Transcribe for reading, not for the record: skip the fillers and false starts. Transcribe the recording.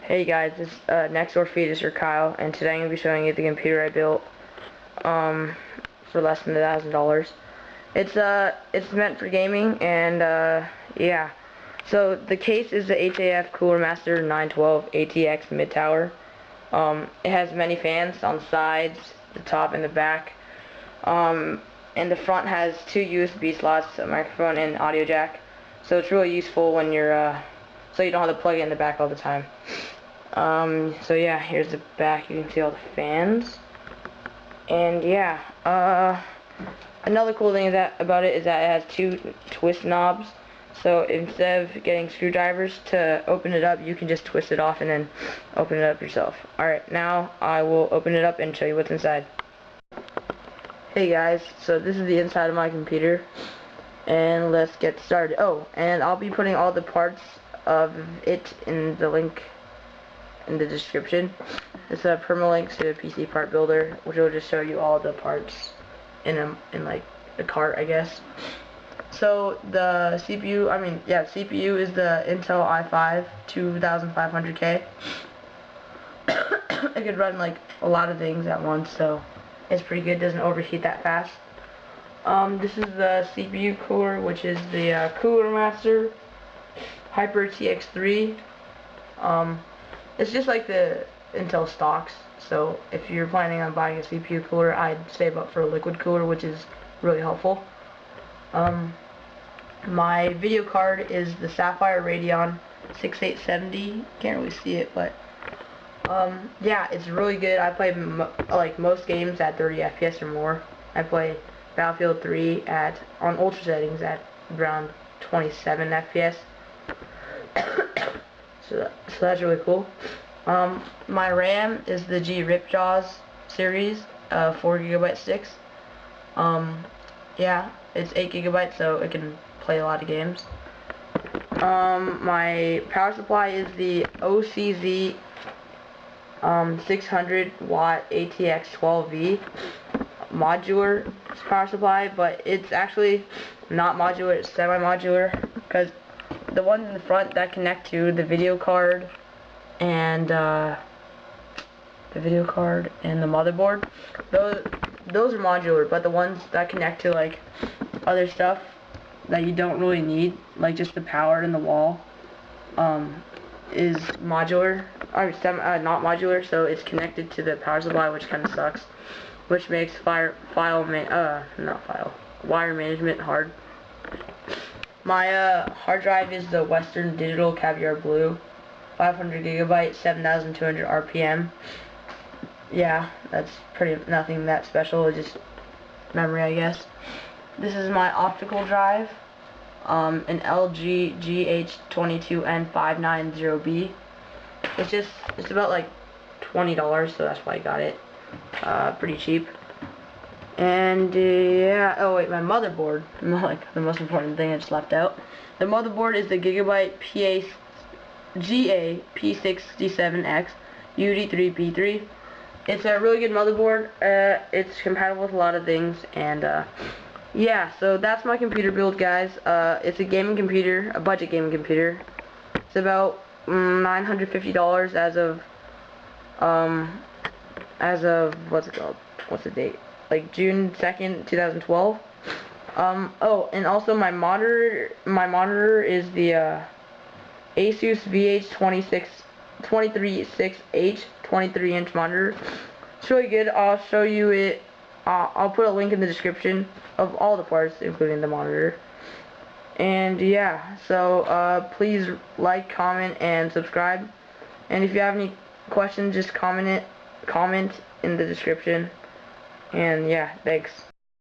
Hey guys, this next door feed is your Kyle, and today I'm going to be showing you the computer I built for less than $1,000. It's meant for gaming, and yeah. So the case is the HAF Cooler Master 912 ATX mid tower. It has many fans on the sides, the top, and the back. And the front has two USB slots, a microphone, and audio jack. So it's really useful when you're so you don't have to plug it in the back all the time. So yeah, here's the back. You can see all the fans. And yeah, another cool thing about it is that it has two twist knobs. So instead of getting screwdrivers to open it up, you can just twist it off and then open it up yourself. Alright, now I will open it up and show you what's inside. Hey guys, so this is the inside of my computer. And let's get started. Oh, and I'll be putting all the parts of it in the link in the description. It's a permalink to a PC part builder, which will just show you all the parts in like a cart, I guess. So the CPU, CPU is the Intel i5 2500K. It could run like a lot of things at once, so it's pretty good. Doesn't overheat that fast. This is the CPU cooler, which is the Cooler Master Hyper TX3. It's just like the Intel stocks, so if you're planning on buying a CPU cooler, I'd save up for a liquid cooler, which is really helpful. My video card is the Sapphire Radeon 6870. Can't really see it, but yeah, it's really good. I play like most games at 30 FPS or more. I play Battlefield 3 on ultra settings at around 27 FPS. So that's really cool. My RAM is the G Ripjaws series, 4GB sticks. Yeah, it's 8GB, so it can play a lot of games. My power supply is the OCZ 600 watt ATX 12V modular power supply, but it's actually not modular, it's semi-modular, because the ones in the front that connect to the video card and the motherboard, those are modular, but the ones that connect to like other stuff that you don't really need, like just the power and the wall, is modular, or not modular, so it's connected to the power supply, which kind of sucks, which makes wire management hard. My hard drive is the Western Digital Caviar Blue, 500GB, 7,200 RPM. Yeah, that's nothing that special, it's just memory, I guess. This is my optical drive, an LG GH22N590B. It's about like $20, so that's why I got it. Pretty cheap. And yeah, oh wait, my motherboard, like the most important thing I just left out. The motherboard is the Gigabyte GA P67X UD3B3. It's a really good motherboard. It's compatible with a lot of things, and yeah, so that's my computer build, guys. It's a gaming computer, a budget gaming computer. It's about $950 as of what's it called? What's the date? Like June 2nd, 2012. Oh, and also my monitor is the Asus VH236H 23-inch monitor. It's really good. I'll show you it. I'll put a link in the description of all the parts, including the monitor. And yeah, so please like, comment, and subscribe. And if you have any questions, just comment in the description. And yeah, thanks.